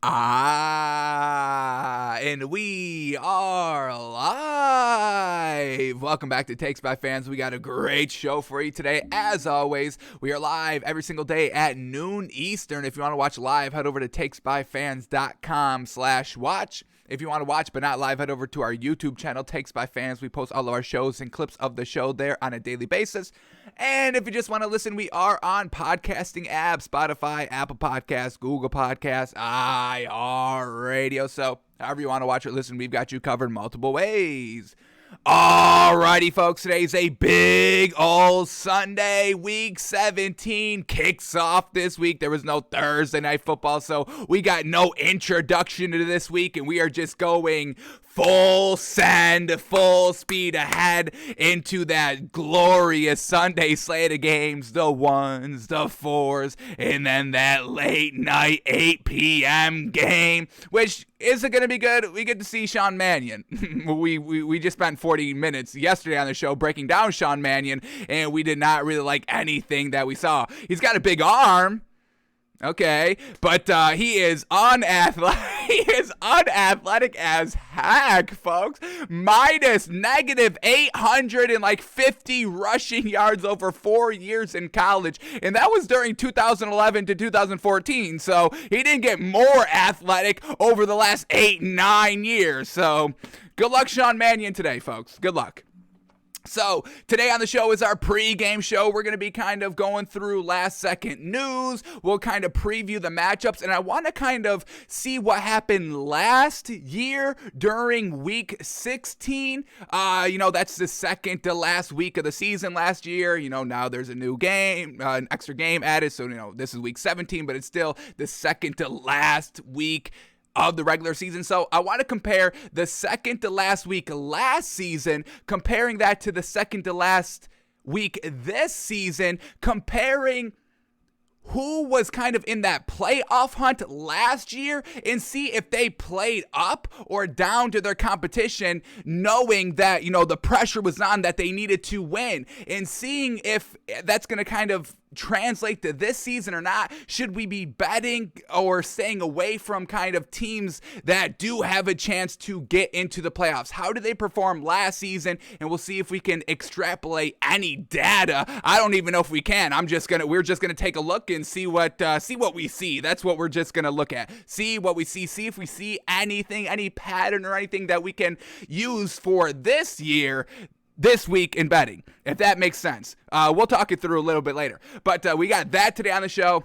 And we are live. Welcome back to Takes by Fans. We got a great show for you today. As always, we are live every single day at noon Eastern. If you want to watch live, head over to takesbyfans.com/watch. If you want to watch but not live, head over to our YouTube channel, Takes by Fans. We post all of our shows and clips of the show there on a daily basis. And if you just want to listen, we are on podcasting apps, Spotify, Apple Podcasts, Google Podcasts, iHeartRadio. So however you want to watch or listen, we've got you covered multiple ways. Alrighty, folks, today's a big old Sunday. Week 17 kicks off this week. There was no Thursday night football, so we got no introduction to this week, and we are just going full send, full speed ahead into that glorious Sunday slate of games, the 1s, the 4s, and then that late night 8 p.m. game, which is it going to be good? We get to see Sean Mannion. we just spent 40 minutes yesterday on the show breaking down Sean Mannion, and we did not really like anything that we saw. He's got a big arm. Okay, but he is unathletic. He is unathletic as heck, folks. Minus negative 850 rushing yards over 4 years in college, and that was during 2011 to 2014. So he didn't get more athletic over the last 8-9 years. So good luck, Sean Mannion, today, folks. Good luck. So today on the show is our pregame show. We're going to be kind of going through last second news. We'll kind of preview the matchups, and I want to kind of see what happened last year during week 16. That's the second to last week of the season last year. Now there's a new game, an extra game added. So, this is week 17, but it's still the second to last week of the regular season. So I want to compare the second to last week last season, comparing that to the second to last week this season, comparing who was kind of in that playoff hunt last year, and see if they played up or down to their competition, knowing that, the pressure was on, that they needed to win, and seeing if that's going to kind of translate to this season or not. Should we be betting or staying away from kind of teams that do have a chance to get into the playoffs? How did they perform last season? And we'll see if we can extrapolate any data. I don't even know if we can. We're just gonna take a look and see what we see. That's what we're just gonna look at. See what we see. See if we see anything, any pattern or anything that we can use for this year, this week in betting, if that makes sense. We'll talk it through a little bit later. But we got that today on the show,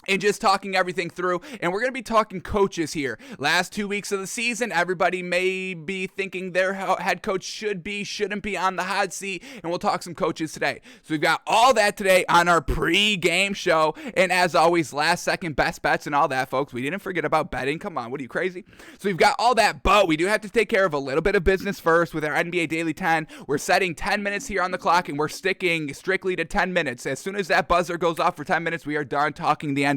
and just talking everything through. And we're going to be talking coaches here. Last 2 weeks of the season, everybody may be thinking their head coach shouldn't be on the hot seat, and we'll talk some coaches today. So we've got all that today on our pre-game show. And as always, last second best bets and all that, folks. We didn't forget about betting. Come on, what are you, crazy? So we've got all that, but we do have to take care of a little bit of business first with our NBA Daily 10. We're setting 10 minutes here on the clock, and we're sticking strictly to 10 minutes. As soon as that buzzer goes off for 10 minutes, we are done talking the NBA.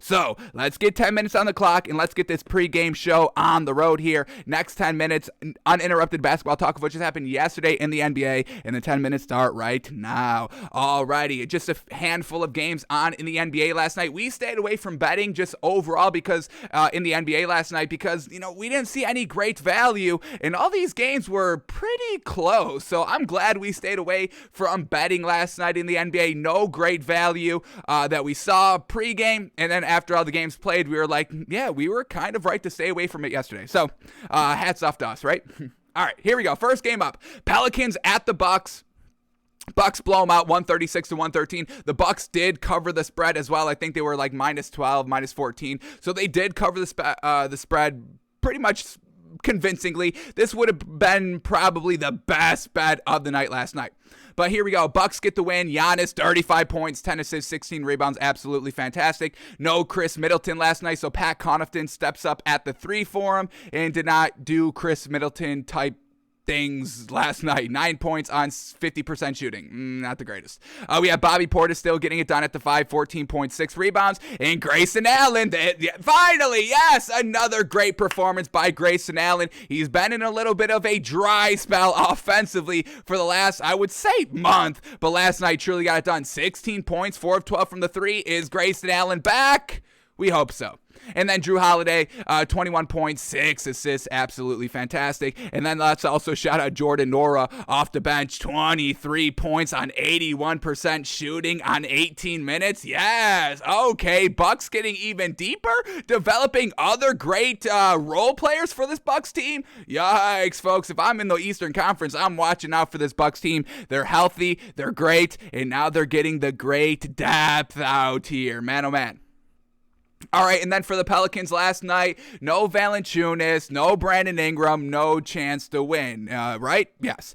So let's get 10 minutes on the clock, and let's get this pregame show on the road here. Next 10 minutes, uninterrupted basketball talk of what just happened yesterday in the NBA, and the 10 minutes start right now. Alrighty, just a handful of games on in the NBA last night. We stayed away from betting just overall because in the NBA last night because, we didn't see any great value, and all these games were pretty close. So I'm glad we stayed away from betting last night in the NBA. No great value that we saw pregame. And then after all the games played, we were like, yeah, we were kind of right to stay away from it yesterday. So hats off to us, right? All right, here we go. First game up. Pelicans at the Bucks. Bucks blow them out 136 to 113. The Bucks did cover the spread as well. I think they were like minus 12, minus 14. So they did cover the spread pretty much convincingly. This would have been probably the best bet of the night last night. But here we go. Bucks get the win. Giannis, 35 points, 10 assists, 16 rebounds. Absolutely fantastic. No Chris Middleton last night, so Pat Connaughton steps up at the 3 for him and did not do Chris Middleton type things last night. 9 points on 50% shooting. Not the greatest. We have Bobby Portis still getting it done at the 5, 14.6 rebounds. And Grayson Allen, finally, yes, another great performance by Grayson Allen. He's been in a little bit of a dry spell offensively for the last, I would say, month. But last night truly got it done. 16 points, 4 of 12 from the 3. Is Grayson Allen back? We hope so. And then Drew Holiday, 21 points, 6 assists, absolutely fantastic. And then let's also shout out Jordan Nora off the bench, 23 points on 81% shooting on 18 minutes. Yes, okay, Bucks getting even deeper, developing other great role players for this Bucks team. Yikes, folks, if I'm in the Eastern Conference, I'm watching out for this Bucks team. They're healthy, they're great, and now they're getting the great depth out here. Man, oh man. All right, and then for the Pelicans last night, no Valanciunas, no Brandon Ingram, no chance to win, right? Yes.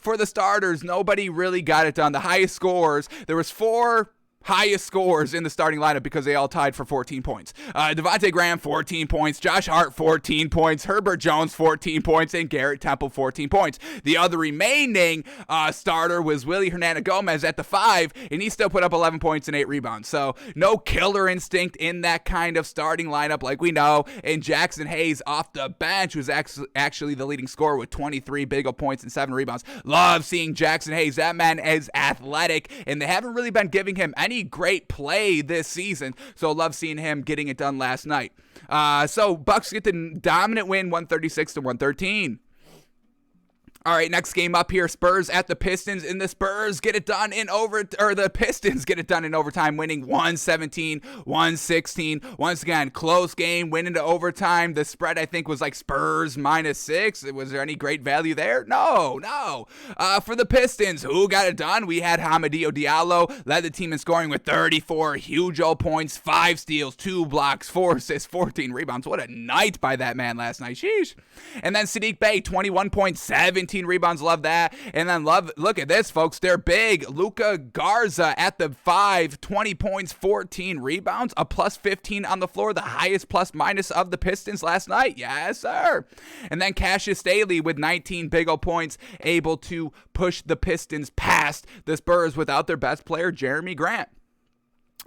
For the starters, nobody really got it done. The highest scores, there was 4 highest scores in the starting lineup because they all tied for 14 points. Devontae Graham, 14 points. Josh Hart, 14 points. Herbert Jones, 14 points. And Garrett Temple, 14 points. The other remaining starter was Willie Hernangomez at the 5, and he still put up 11 points and 8 rebounds. So no killer instinct in that kind of starting lineup like we know. And Jackson Hayes off the bench was actually the leading scorer with 23 big points and 7 rebounds. Love seeing Jackson Hayes. That man is athletic, and they haven't really been giving him any great play this season, so love seeing him getting it done last night. So Bucks get the dominant win, 136-113. All right, next game up here, Spurs at the Pistons, and the Spurs get it done the Pistons get it done in overtime, winning 117-116. Once again, close game, win into overtime. The spread, I think, was like Spurs -6. Was there any great value there? No. For the Pistons, who got it done? We had Hamidou Diallo, led the team in scoring with 34 huge points, 5 steals, 2 blocks, 4 assists, 14 rebounds. What a night by that man last night. Sheesh. And then Sadiq Bey, 21 points, 17 rebounds, love that. And then look at this, folks, they're big. Luka Garza at the 5, 20 points, 14 rebounds, a +15 on the floor, the highest plus-minus of the Pistons last night. Yes, sir. And then Cassius Staley with 19 big points, able to push the Pistons past the Spurs without their best player, Jeremy Grant.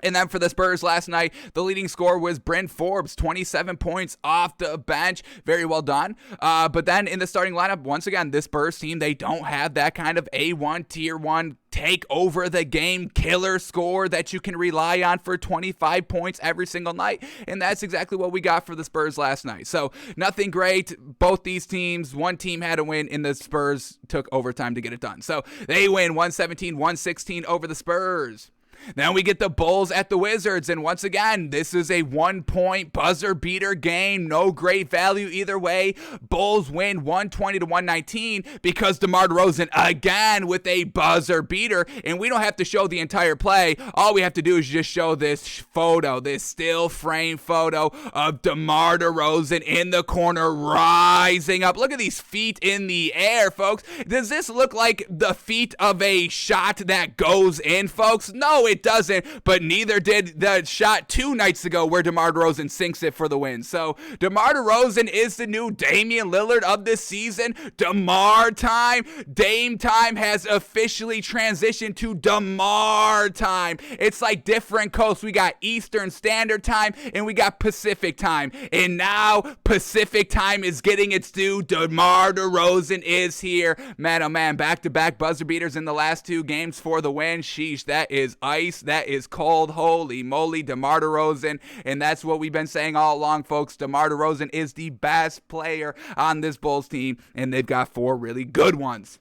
And then for the Spurs last night, the leading scorer was Bryn Forbes, 27 points off the bench. Very well done. But then in the starting lineup, once again, this Spurs team, they don't have that kind of A1, Tier 1, take over the game killer score that you can rely on for 25 points every single night. And that's exactly what we got for the Spurs last night. So nothing great. Both these teams, one team had a win, and the Spurs took overtime to get it done. So they win 117-116 over the Spurs. Then we get the Bulls at the Wizards, and once again, this is a 1-point buzzer beater game. No great value either way. Bulls win 120-119 because DeMar DeRozan again with a buzzer beater, and we don't have to show the entire play. All we have to do is just show this photo, this still frame photo of DeMar DeRozan in the corner rising up. Look at these feet in the air, folks. Does this look like the feet of a shot that goes in, folks? No, it doesn't, but neither did the shot 2 nights ago where DeMar DeRozan sinks it for the win. So DeMar DeRozan is the new Damian Lillard of this season. DeMar time. Dame time has officially transitioned to DeMar time. It's like different coasts. We got Eastern Standard Time and we got Pacific time. And now Pacific time is getting its due. DeMar DeRozan is here. Man, oh man, back-to-back buzzer beaters in the last 2 games for the win. Sheesh, that is ice. That is cold. Holy moly, DeMar DeRozan. And that's what we've been saying all along, folks. DeMar DeRozan is the best player on this Bulls team, and they've got 4 really good ones.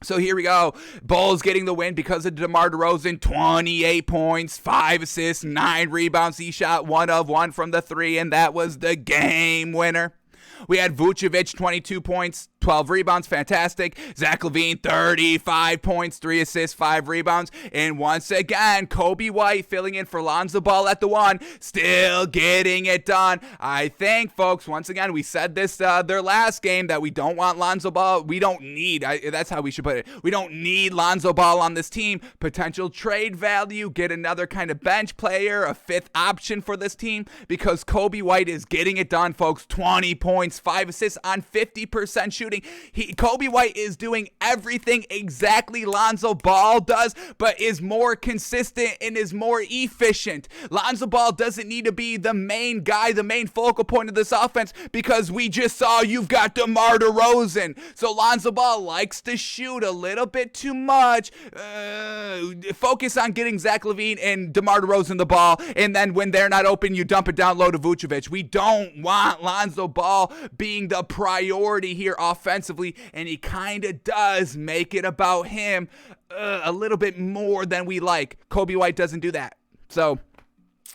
So here we go. Bulls getting the win because of DeMar DeRozan. 28 points, 5 assists, 9 rebounds. He shot 1 of 1 from the 3, and that was the game winner. We had Vucevic, 22 points, 12 rebounds, fantastic. Zach LaVine, 35 points, 3 assists, 5 rebounds. And once again, Kobe White filling in for Lonzo Ball at the 1, still getting it done. I think, folks, once again, we said this their last game that we don't want Lonzo Ball. We don't need, that's how we should put it. We don't need Lonzo Ball on this team. Potential trade value, get another kind of bench player, a 5th option for this team because Kobe White is getting it done, folks. 20 points. points, 5 assists on 50% shooting. Kobe White is doing everything exactly Lonzo Ball does, but is more consistent and is more efficient. Lonzo Ball doesn't need to be the main guy, the main focal point of this offense, because we just saw you've got DeMar DeRozan. So Lonzo Ball likes to shoot a little bit too much. Focus on getting Zach LaVine and DeMar DeRozan the ball, and then when they're not open, you dump it down low to Vucevic. We don't want Lonzo Ball being the priority here offensively, and he kind of does make it about him a little bit more than we like. Kobe White doesn't do that. So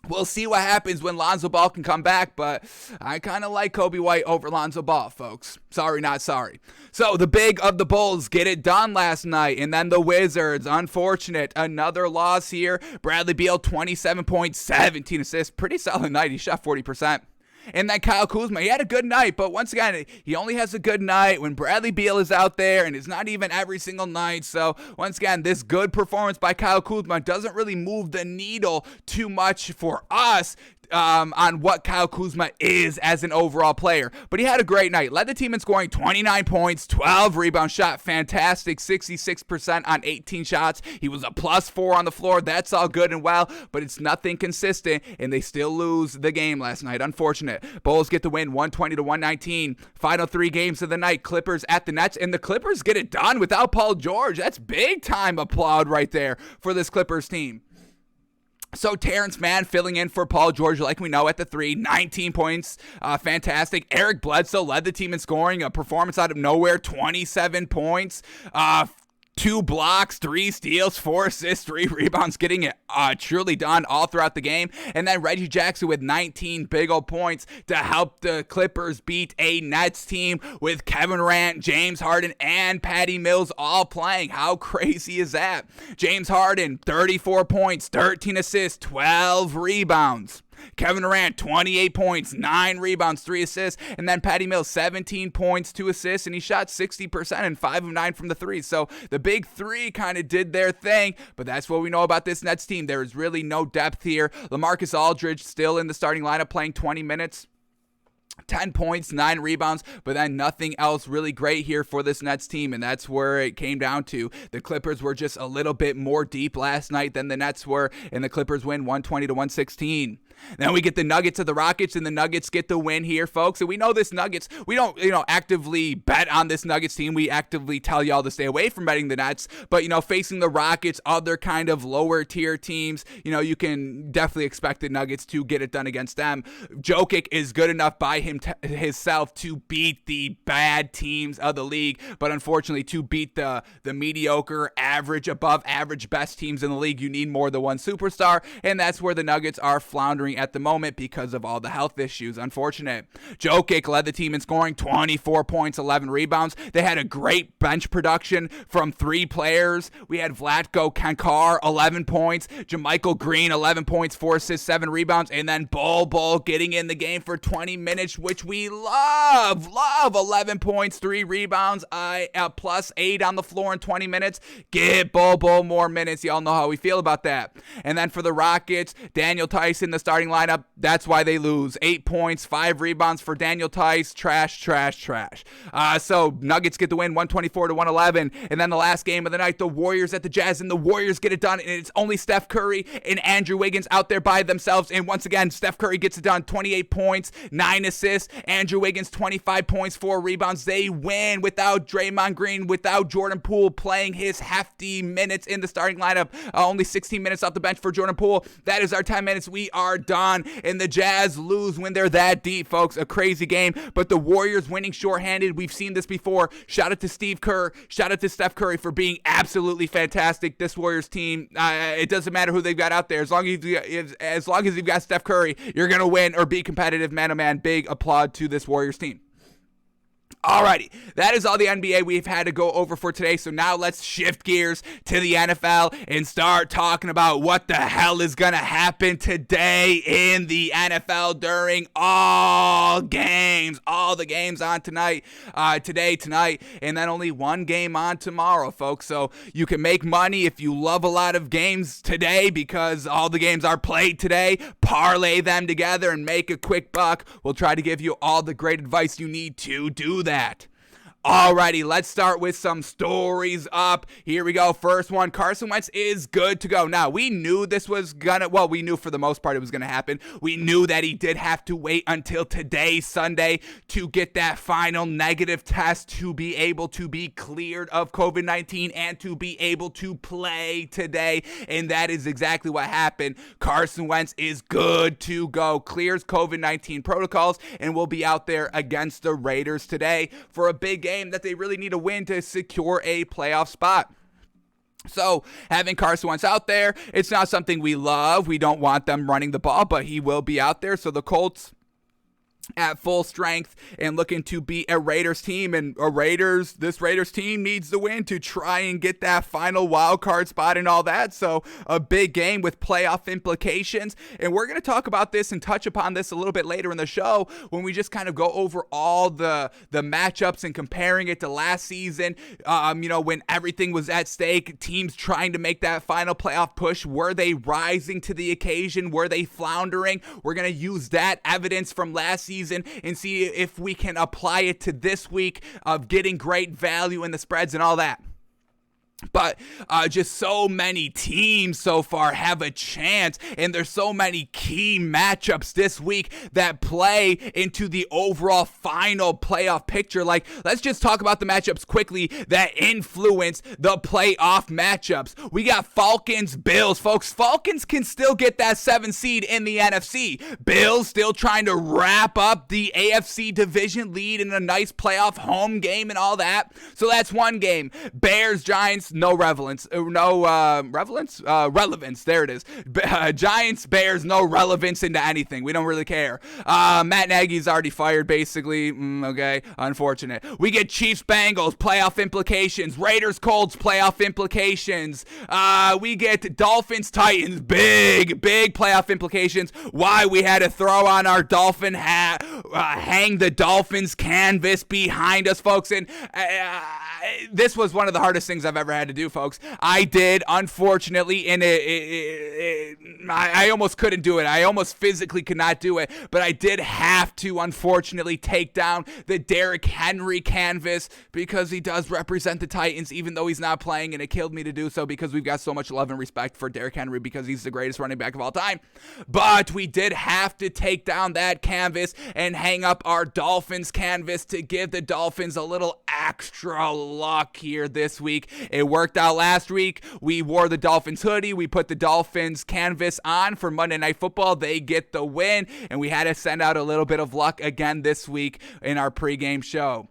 we'll see what happens when Lonzo Ball can come back, but I kind of like Kobe White over Lonzo Ball, folks. Sorry, not sorry. So the big of the Bulls get it done last night, and then the Wizards, unfortunate, another loss here. Bradley Beal, 27 points, 17 assists. Pretty solid night. He shot 40%. And then Kyle Kuzma, he had a good night, but once again, he only has a good night when Bradley Beal is out there, and it's not even every single night. So once again, this good performance by Kyle Kuzma doesn't really move the needle too much for us on what Kyle Kuzma is as an overall player. But he had a great night. Led the team in scoring, 29 points, 12 rebounds, shot fantastic, 66% on 18 shots. He was a +4 on the floor. That's all good and well, but it's nothing consistent, and they still lose the game last night. Unfortunate. Bulls get the win, 120-119. Final 3 games of the night, Clippers at the Nets, and the Clippers get it done without Paul George. That's big time applaud right there for this Clippers team. So Terrence Mann filling in for Paul George, like we know, at the 3, 19 points, fantastic. Eric Bledsoe led the team in scoring, a performance out of nowhere, 27 points, 2 blocks, 3 steals, 4 assists, 3 rebounds, getting it truly done all throughout the game. And then Reggie Jackson with 19 big old points to help the Clippers beat a Nets team with Kevin Durant, James Harden, and Patty Mills all playing. How crazy is that? James Harden, 34 points, 13 assists, 12 rebounds. Kevin Durant, 28 points, 9 rebounds, 3 assists, and then Patty Mills, 17 points, 2 assists, and he shot 60% and 5 of 9 from the 3. So the big 3 kind of did their thing, but that's what we know about this Nets team. There is really no depth here. LaMarcus Aldridge still in the starting lineup playing 20 minutes. 10 points, 9 rebounds, but then nothing else really great here for this Nets team, and that's where it came down to. The Clippers were just a little bit more deep last night than the Nets were, and the Clippers win 120-116. Then we get the Nuggets of the Rockets, and the Nuggets get the win here, folks. And we know this Nuggets, we don't, actively bet on this Nuggets team. We actively tell y'all to stay away from betting the Nets. But, facing the Rockets, other kind of lower tier teams, you can definitely expect the Nuggets to get it done against them. Jokic is good enough by himself to beat the bad teams of the league, but unfortunately to beat the mediocre, average, above average best teams in the league, you need more than one superstar, and that's where the Nuggets are floundering at the moment because of all the health issues. Unfortunate. Jokic led the team in scoring, 24 points, 11 rebounds. They had a great bench production from 3 players. We had Vlatko Kankar, 11 points, JaMychal Green, 11 points, 4 assists, 7 rebounds, and then Bol getting in the game for 20 minutes, which we love, 11 points, 3 rebounds, +8 on the floor in 20 minutes. Give Bol more minutes. Y'all know how we feel about that. And then for the Rockets, Daniel Tice in the starting lineup. That's why they lose. 8 points, 5 rebounds for Daniel Tice. Trash. So Nuggets get the win, 124-111. And then the last game of the night, the Warriors at the Jazz, and the Warriors get it done. And it's only Steph Curry and Andrew Wiggins out there by themselves. And once again, Steph Curry gets it done, 28 points, 9 assists. Andrew Wiggins, 25 points, 4 rebounds. They win without Draymond Green, without Jordan Poole playing his hefty minutes in the starting lineup. Only 16 minutes off the bench for Jordan Poole. That is our 10 minutes. We are done. And the Jazz lose when they're that deep, folks. A crazy game. But the Warriors winning shorthanded. We've seen this before. Shout out to Steve Kerr. Shout out to Steph Curry for being absolutely fantastic. This Warriors team, it doesn't matter who they've got out there. As long as you've got Steph Curry, you're going to win or be competitive, man to man. Big applaud to this Warriors team. Alrighty, that is all the NBA we've had to go over for today. So now let's shift gears to the NFL and start talking about what the hell is going to happen today in the NFL during all the games on tonight, tonight, and then only one game on tomorrow, folks. So you can make money if you love a lot of games today because all the games are played today. Parlay them together and make a quick buck. We'll try to give you all the great advice you need to do that. Alrighty, let's start with some stories up. Here we go. First one, Carson Wentz is good to go. Now, we knew this was we knew for the most part it was gonna happen. We knew that he did have to wait until today, Sunday, to get that final negative test to be able to be cleared of COVID-19 and to be able to play today. And that is exactly what happened. Carson Wentz is good to go. Clears COVID-19 protocols and will be out there against the Raiders today for a big game that they really need to win to secure a playoff spot. So, having Carson Wentz out there, it's not something we love. We don't want them running the ball, but he will be out there. So the Colts at full strength and looking to beat a Raiders team, and this Raiders team needs to win to try and get that final wild card spot and all that. So a big game with playoff implications, and we're going to talk about this and touch upon this a little bit later in the show when we just kind of go over all the matchups and comparing it to last season. When everything was at stake, teams trying to make that final playoff push, were they rising to the occasion? Were they floundering? We're going to use that evidence from last season and see if we can apply it to this week of getting great value in the spreads and all that. But just so many teams so far have a chance, and there's so many key matchups this week that play into the overall final playoff picture. Like, let's just talk about the matchups quickly that influence the playoff matchups. We got Falcons, Bills. Folks, Falcons can still get that 7th seed in the NFC. Bills still trying to wrap up the AFC division lead in a nice playoff home game and all that. So that's one game. Bears, Giants, relevance. There it is. Giants, Bears, no relevance into anything. We don't really care. Matt Nagy's already fired, basically. Okay, unfortunate. We get Chiefs, Bengals, playoff implications. Raiders, Colts, playoff implications. We get Dolphins, Titans, big playoff implications. Why we had to throw on our Dolphin hat, hang the Dolphins canvas behind us, folks. And this was one of the hardest things I've ever had to do, folks. I did, unfortunately, and I almost couldn't do it. I almost physically could not do it, but I did have to, unfortunately, take down the Derrick Henry canvas because he does represent the Titans, even though he's not playing, and it killed me to do so because we've got so much love and respect for Derrick Henry because he's the greatest running back of all time. But we did have to take down that canvas and hang up our Dolphins canvas to give the Dolphins a little extra luck here this week. It worked out last week. We wore the Dolphins hoodie. We put the Dolphins canvas on for Monday Night Football. They get the win, and we had to send out a little bit of luck again this week in our pregame show.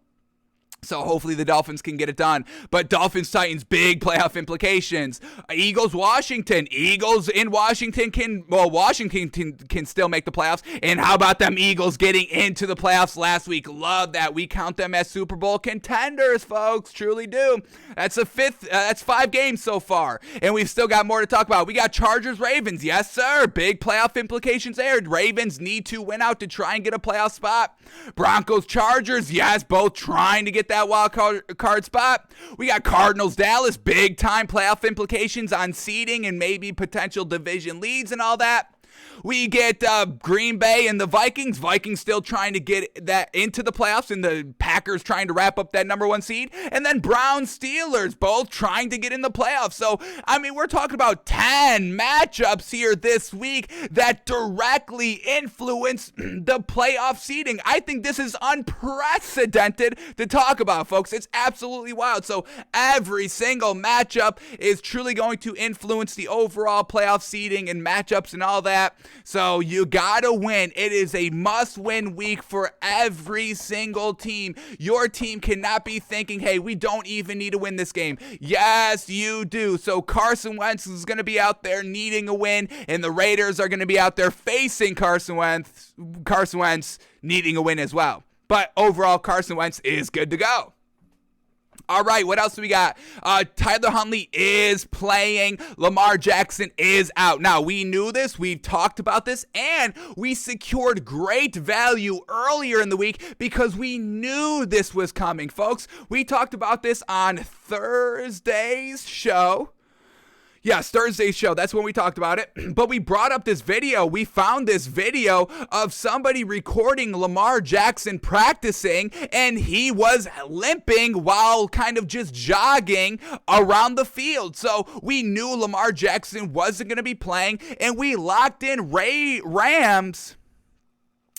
So hopefully the Dolphins can get it done. But Dolphins-Titans, big playoff implications. Eagles-Washington. Eagles in Washington Washington can still make the playoffs. And how about them Eagles getting into the playoffs last week? Love that. We count them as Super Bowl contenders, folks. Truly do. That's that's 5 games so far. And we've still got more to talk about. We got Chargers-Ravens. Yes, sir. Big playoff implications there. Ravens need to win out to try and get a playoff spot. Broncos-Chargers. Yes, both trying to get that wild card spot. We got Cardinals, Dallas, big time playoff implications on seeding and maybe potential division leads and all that. We get Green Bay and the Vikings. Vikings still trying to get that into the playoffs, and the Packers trying to wrap up that number 1 seed. And then Browns, Steelers, both trying to get in the playoffs. So, I mean, we're talking about 10 matchups here this week that directly influence the playoff seeding. I think this is unprecedented to talk about, folks. It's absolutely wild. So, every single matchup is truly going to influence the overall playoff seeding and matchups and all that. So you gotta win. It is a must-win week for every single team. Your team cannot be thinking, hey, we don't even need to win this game. Yes, you do. So Carson Wentz is going to be out there needing a win, and the Raiders are going to be out there facing Carson Wentz needing a win as well. But overall, Carson Wentz is good to go. All right, what else do we got? Tyler Huntley is playing. Lamar Jackson is out. Now, we knew this. We've talked about this. And we secured great value earlier in the week because we knew this was coming, folks. We talked about this on Thursday's show. Yes, Thursday's show. That's when we talked about it. But we brought up this video. We found this video of somebody recording Lamar Jackson practicing, and he was limping while kind of just jogging around the field. So we knew Lamar Jackson wasn't going to be playing, and we locked in Rams.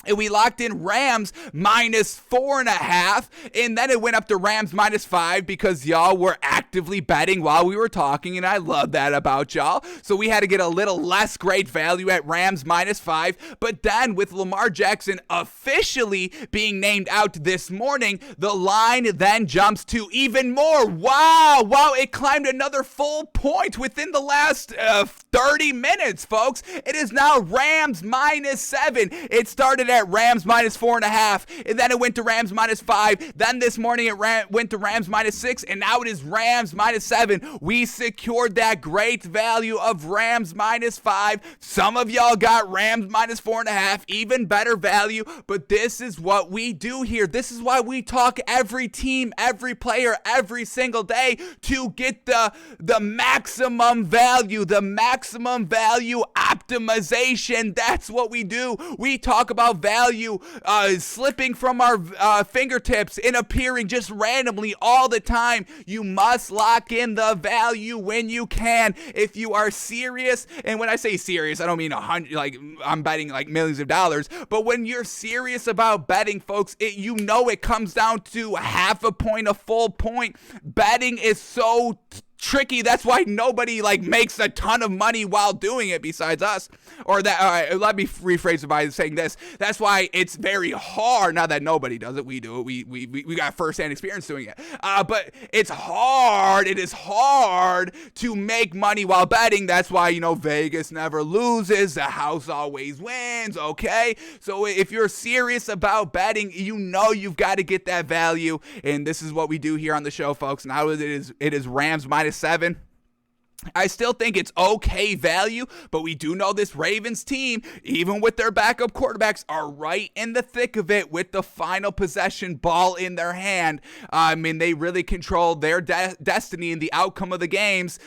And we locked in Rams minus 4.5, and then it went up to Rams minus 5 because y'all were actively betting while we were talking, and I love that about y'all. So we had to get a little less great value at Rams minus 5, but then with Lamar Jackson officially being named out this morning, the line then jumps to even more. Wow, it climbed another full point within the last 30 minutes, folks. It is now Rams minus 7. It started at Rams minus 4.5, and then it went to Rams minus 5. Then this morning it went to Rams minus 6, and now it is Rams minus 7. We secured that great value of Rams minus 5. Some of y'all got Rams minus 4.5, even better value, but this is what we do here. This is why we talk every team, every player, every single day to get the maximum value, optimization. That's what we do. We talk about value slipping from our fingertips and appearing just randomly all the time. You must lock in the value when you can. If you are serious, and when I say serious, I don't mean 100, like I'm betting like millions of dollars, but when you're serious about betting, folks, it comes down to half a point, a full point. Betting is so tricky. That's why nobody makes a ton of money while doing it besides us. Or that, all right, let me rephrase it by saying this. That's why it's very hard. Not that nobody does it. We do it. We got firsthand experience doing it. But it's hard. It is hard to make money while betting. That's why, Vegas never loses. The house always wins. Okay. So if you're serious about betting, you've got to get that value. And this is what we do here on the show, folks. Now it is Rams minus 7. I still think it's okay value, but we do know this Ravens team, even with their backup quarterbacks, are right in the thick of it with the final possession ball in their hand. They really control their destiny and the outcome of the games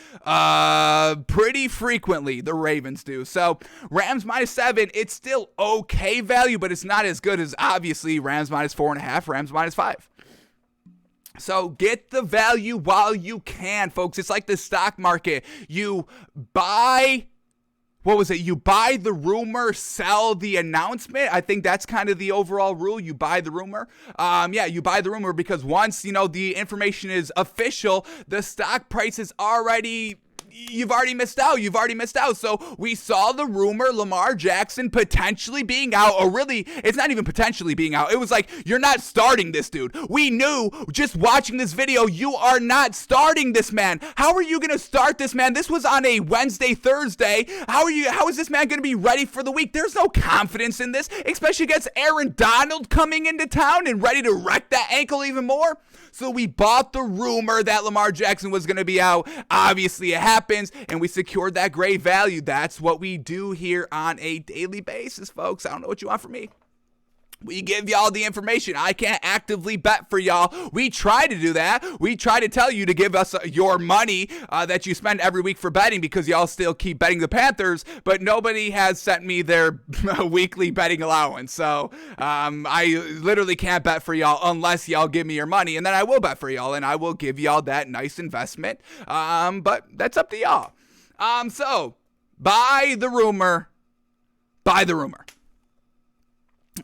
pretty frequently, the Ravens do. So Rams minus 7, it's still okay value, but it's not as good as obviously Rams minus 4.5, Rams minus 5. So get the value while you can, folks. It's like the stock market. You buy, You buy the rumor, sell the announcement. I think that's kind of the overall rule. You buy the rumor. You buy the rumor because once, the information is official, the stock price is you've already missed out. So we saw the rumor Lamar Jackson potentially being out, or really, it's not even potentially being out. It was like, you're not starting this dude. We knew just watching this video, you are not starting this man. How are you going to start this man? This was on a Wednesday, Thursday. How is this man going to be ready for the week? There's no confidence in this, especially against Aaron Donald coming into town and ready to wreck that ankle even more. So we bought the rumor that Lamar Jackson was going to be out. Obviously, it happens, and we secured that great value. That's what we do here on a daily basis, folks. I don't know what you want from me. We give y'all the information. I can't actively bet for y'all. We try to do that. We try to tell you to give us your money that you spend every week for betting because y'all still keep betting the Panthers, but nobody has sent me their weekly betting allowance. So I literally can't bet for y'all unless y'all give me your money, and then I will bet for y'all, and I will give y'all that nice investment. But that's up to y'all. So buy the rumor.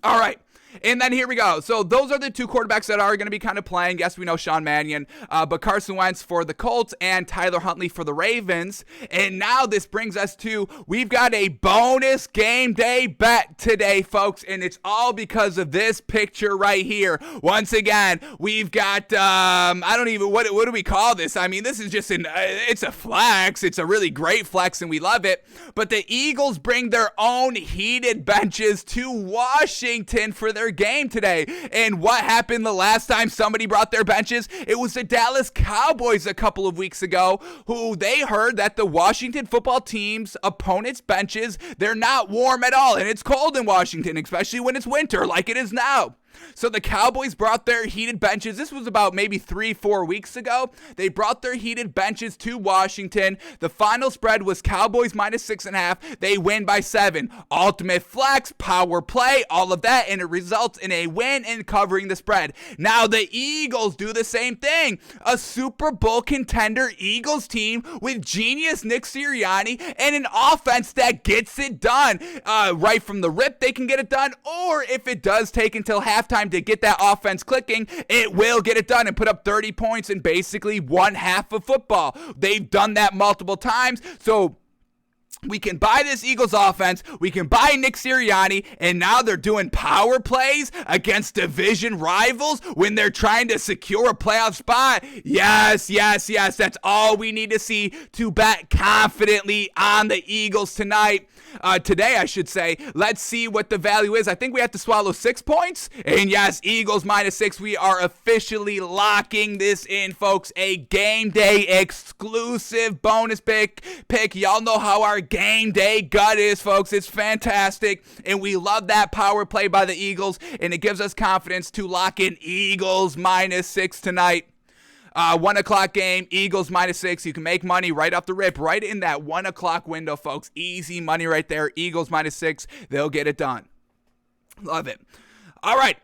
All right. And then here we go. So those are the two quarterbacks that are going to be kind of playing. Yes, we know Sean Mannion, but Carson Wentz for the Colts and Tyler Huntley for the Ravens. And now this brings us to, we've got a bonus game day bet today, folks. And it's all because of this picture right here. Once again, we've got, what do we call this? I mean, this is just it's a flex. It's a really great flex and we love it. But the Eagles bring their own heated benches to Washington for their game today. And what happened the last time somebody brought their benches? It was the Dallas Cowboys a couple of weeks ago, who they heard that the Washington football team's opponents' benches, they're not warm at all. And it's cold in Washington, especially when it's winter like it is now. So the Cowboys brought their heated benches. This was about maybe 3-4 weeks ago. They brought their heated benches to Washington. The final spread was Cowboys -6.5. They win by 7. Ultimate flex, power play, all of that, and it results in a win and covering the spread. Now the Eagles do the same thing. A Super Bowl contender Eagles team with genius Nick Sirianni and an offense that gets it done. Right from the rip, they can get it done, or if it does take until halftime to get that offense clicking, it will get it done and put up 30 points in basically one half of football. They've done that multiple times, so we can buy this Eagles offense, we can buy Nick Sirianni, and now they're doing power plays against division rivals when they're trying to secure a playoff spot. Yes, that's all we need to see to bet confidently on the Eagles tonight. Today, I should say. Let's see what the value is. I think we have to swallow 6 points. And yes, Eagles -6. We are officially locking this in, folks. A game day exclusive bonus pick. Y'all know how our game day gut is, folks. It's fantastic. And we love that power play by the Eagles. And it gives us confidence to lock in Eagles -6 tonight. 1 o'clock game, Eagles -6. You can make money right off the rip, right in that 1 o'clock window, folks. Easy money right there. Eagles -6. They'll get it done. Love it. All right.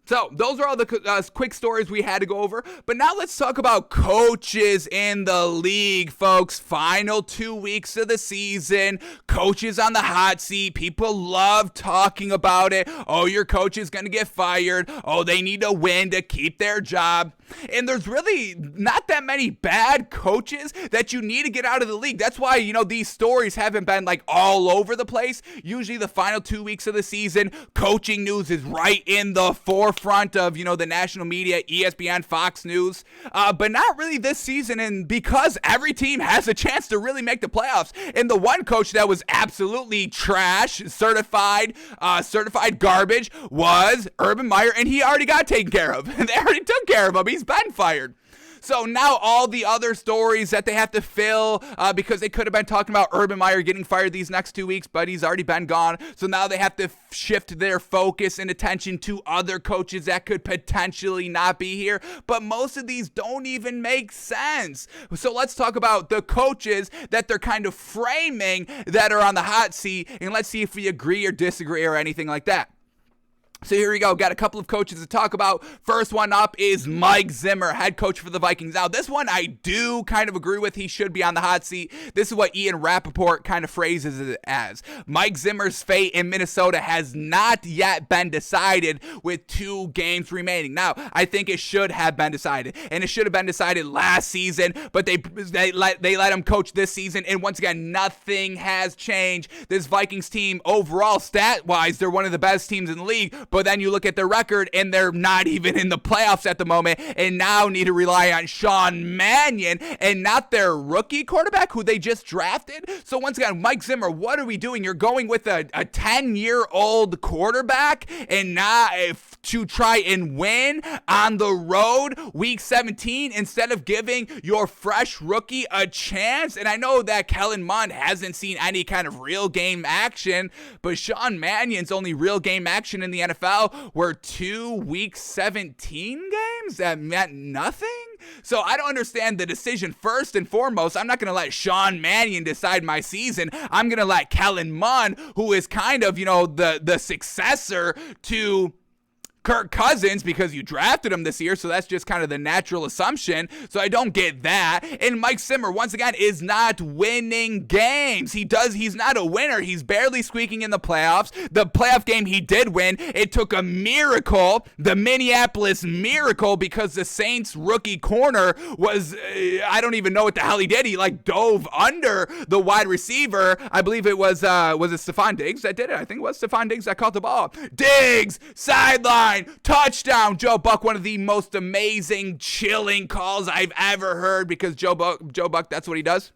So those are all the quick stories we had to go over. But now let's talk about coaches in the league, folks. Final 2 weeks of the season. Coaches on the hot seat. People love talking about it. Oh, your coach is going to get fired. Oh, they need to win to keep their job. And there's really not that many bad coaches that you need to get out of the league. That's why, these stories haven't been like all over the place. Usually the final 2 weeks of the season, coaching news is right in the forefront of, the national media, ESPN, Fox News. But not really this season. And because every team has a chance to really make the playoffs. And the one coach that was absolutely trash, certified garbage was Urban Meyer. And he already got taken care of. They already took care of him. He's been fired. So now all the other stories that they have to fill because they could have been talking about Urban Meyer getting fired these next 2 weeks, but he's already been gone. So now they have to shift their focus and attention to other coaches that could potentially not be here. But most of these don't even make sense. So let's talk about the coaches that they're kind of framing that are on the hot seat, and let's see if we agree or disagree or anything like that. So here we go. Got a couple of coaches to talk about. First one up is Mike Zimmer, head coach for the Vikings. Now, this one I do kind of agree with. He should be on the hot seat. This is what Ian Rappaport kind of phrases it as. Mike Zimmer's fate in Minnesota has not yet been decided with 2 games remaining. Now, I think it should have been decided, and it should have been decided last season, but they let him coach this season, and once again, nothing has changed. This Vikings team, overall, stat-wise, they're one of the best teams in the league. But then you look at their record, and they're not even in the playoffs at the moment, and now need to rely on Sean Mannion and not their rookie quarterback who they just drafted. So once again, Mike Zimmer, what are we doing? You're going with a 10-year-old quarterback and not to try and win on the road week 17 instead of giving your fresh rookie a chance. And I know that Kellen Mond hasn't seen any kind of real game action, but Sean Mannion's only real game action in the NFL were 2 week 17 games that meant nothing. So I don't understand the decision. First and foremost, I'm not going to let Sean Mannion decide my season. I'm going to let Kellen Mond, who is kind of, the successor to Kirk Cousins, because you drafted him this year, so that's just kind of the natural assumption. So I don't get that. And Mike Zimmer, once again, is not winning games. He's not a winner. He's barely squeaking in the playoffs. The playoff game he did win, it took a miracle, the Minneapolis Miracle, because the Saints rookie corner was, I don't even know what the hell he did. He dove under the wide receiver. I believe it was it Stephon Diggs that did it? I think it was Stephon Diggs that caught the ball. Diggs, sideline, touchdown. Joe Buck, one of the most amazing, chilling calls I've ever heard, because Joe Buck, that's what he does.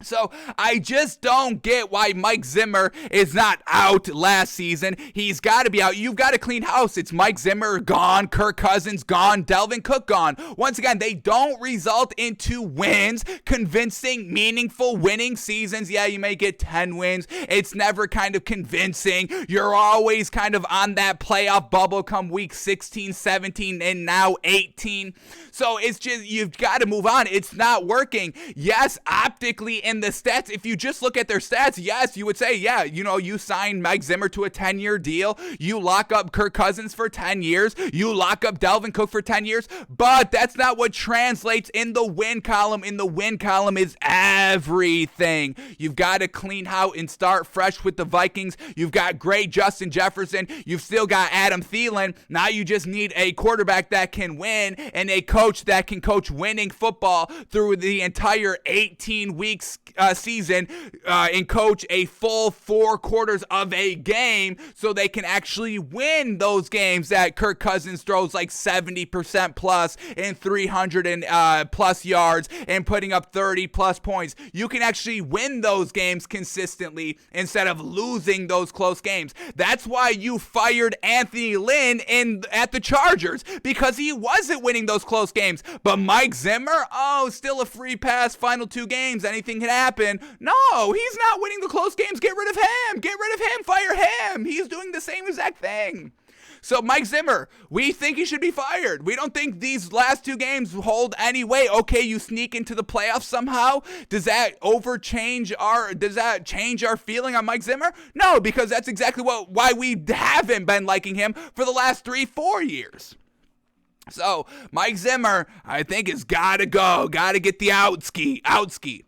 So I just don't get why Mike Zimmer is not out last season. He's got to be out. You've got to clean house. It's Mike Zimmer gone, Kirk Cousins gone, Dalvin Cook gone. Once again, they don't result into wins, convincing, meaningful winning seasons. Yeah, you may get 10 wins. It's never kind of convincing. You're always kind of on that playoff bubble come week 16, 17, and now 18. So it's just, you've got to move on. It's not working. Yes, optically in the stats, if you just look at their stats, yes, you would say, yeah, you sign Mike Zimmer to a 10-year deal. You lock up Kirk Cousins for 10 years. You lock up Dalvin Cook for 10 years. But that's not what translates in the win column. In the win column is everything. You've got to clean house and start fresh with the Vikings. You've got great Justin Jefferson. You've still got Adam Thielen. Now you just need a quarterback that can win and a coach that can coach winning football through the entire 18 weeks season and coach a full 4 quarters of a game so they can actually win those games that Kirk Cousins throws like 70% plus and 300 and plus yards and putting up 30 plus points. You can actually win those games consistently instead of losing those close games. That's why you fired Anthony Lynn at the Chargers, because he wasn't winning those close games. But Mike Zimmer, still a free pass, final 2 games, anything can happen. No, he's not winning the close games. Get rid of him. Get rid of him. Fire him. He's doing the same exact thing. So Mike Zimmer, we think he should be fired. We don't think these last 2 games hold any weight. Okay, you sneak into the playoffs somehow. Does that change our feeling on Mike Zimmer? No, because that's exactly why we haven't been liking him for the last 3-4 years. So Mike Zimmer, I think, has got to go. Got to get the outski.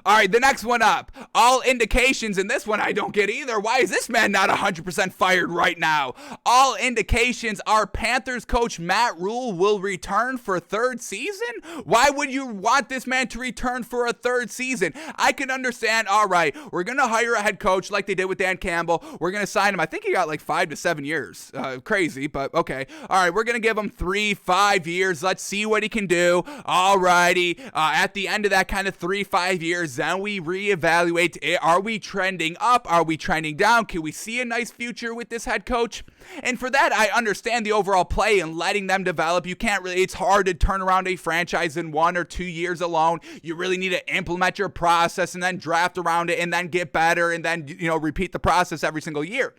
All right, the next one up. All indications, and this one I don't get either. Why is this man not 100% fired right now? All indications are Panthers coach Matt Rule will return for a 3rd season? Why would you want this man to return for a 3rd season? I can understand, all right, we're going to hire a head coach like they did with Dan Campbell. We're going to sign him. I think he got like 5 to 7 years. Crazy, but okay. All right, we're going to give him 3-5 years. Let's see what he can do. All righty. At the end of that kind of 3-5 years, then we reevaluate. Are we trending up? Are we trending down? Can we see a nice future with this head coach? And for that, I understand the overall play and letting them develop. You can't really, it's hard to turn around a franchise in 1 or 2 years alone. You really need to implement your process and then draft around it and then get better and then, repeat the process every single year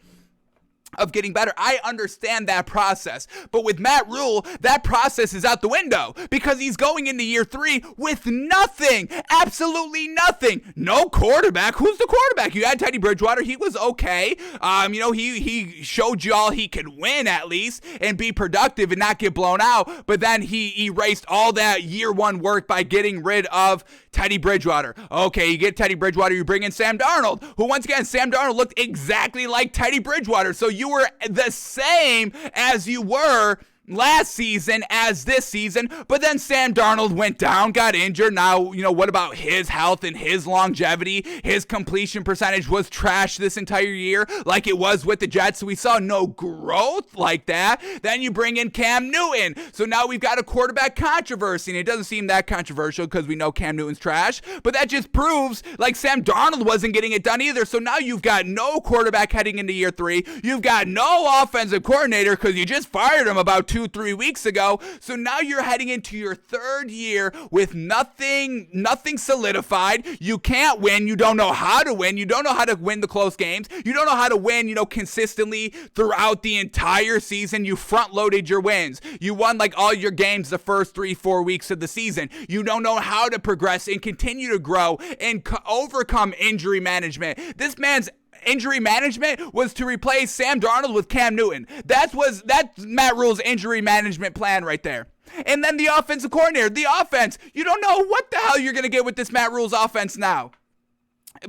of getting better. I understand that process. But with Matt Rule, that process is out the window because he's going into year 3 with nothing. Absolutely nothing. No quarterback. Who's the quarterback? You had Teddy Bridgewater. He was okay. He showed you all he could win at least and be productive and not get blown out. But then he erased all that year 1 work by getting rid of Teddy Bridgewater. Okay, you get Teddy Bridgewater, you bring in Sam Darnold, who once again, Sam Darnold looked exactly like Teddy Bridgewater. So you were the same as you were last season as this season, but then Sam Darnold went down, got injured. Now, what about his health and his longevity? His completion percentage was trash this entire year, like it was with the Jets, so we saw no growth like that. Then you bring in Cam Newton, so now we've got a quarterback controversy, and it doesn't seem that controversial because we know Cam Newton's trash, but that just proves like Sam Darnold wasn't getting it done either. So now you've got no quarterback heading into year 3. You've got no offensive coordinator because you just fired him about 2-3 weeks ago. So now you're heading into your 3rd year with nothing solidified. You can't win. You don't know how to win. You don't know how to win the close games. You don't know how to win, consistently throughout the entire season. You front-loaded your wins. You won like all your games the first 3-4 weeks of the season. You don't know how to progress and continue to grow and overcome injury management. This man's injury management was to replace Sam Darnold with Cam Newton. That's Matt Rule's injury management plan right there. And then the offensive coordinator, the offense, you don't know what the hell you're going to get with this Matt Rule's offense now.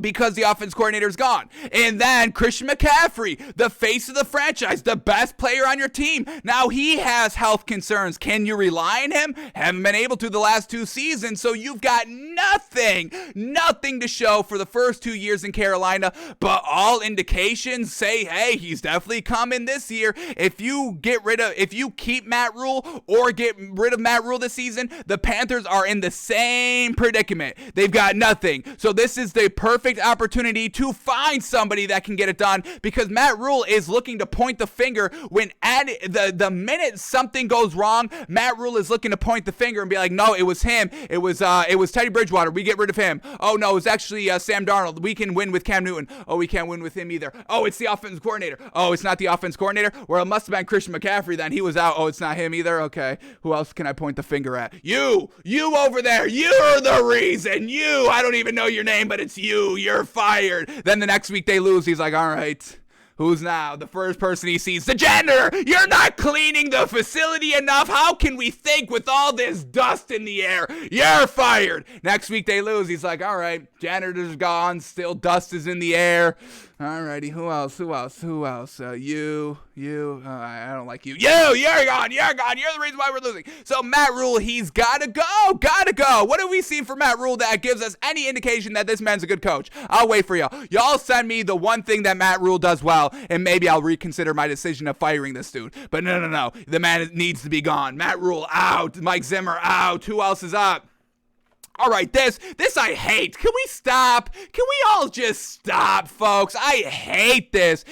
because the offense coordinator is gone. And then Christian McCaffrey, the face of the franchise, the best player on your team. Now he has health concerns. Can you rely on him? Haven't been able to the last 2 seasons, so you've got nothing to show for the first 2 years in Carolina, but all indications say, hey, he's definitely coming this year. If you keep Matt Rule or get rid of Matt Rule this season, the Panthers are in the same predicament. They've got nothing. So this is the perfect opportunity to find somebody that can get it done, because Matt Rule is looking to point the finger when the minute something goes wrong. Matt Rule is looking to point the finger and be like, no, it was him. It was Teddy Bridgewater. We get rid of him. Oh no, it's actually Sam Darnold. We can win with Cam Newton. Oh, we can't win with him either. Oh, it's the offensive coordinator. Oh, it's not the offense coordinator. Well, it must have been Christian McCaffrey then. He was out. Oh, it's not him either. Okay, who else can I point the finger at? You over there. You're the reason. I don't even know your name, but it's you. You're fired. Then the next week they lose. He's like, all right, who's now? The first person he sees, the janitor. You're not cleaning the facility enough. How can we think with all this dust in the air? You're fired. Next week they lose. He's like, all right, janitor's gone. Still dust is in the air. Alrighty, who else? I don't like you. You're gone. You're the reason why we're losing. So Matt Rule, he's gotta go. What have we seen from Matt Rule that gives us any indication that this man's a good coach? I'll wait for y'all. Y'all send me the one thing that Matt Rule does well, and maybe I'll reconsider my decision of firing this dude. But no. The man needs to be gone. Matt Rule out. Mike Zimmer out. Who else is up? All right, this I hate. Can we stop? Can we all just stop, folks? I hate this.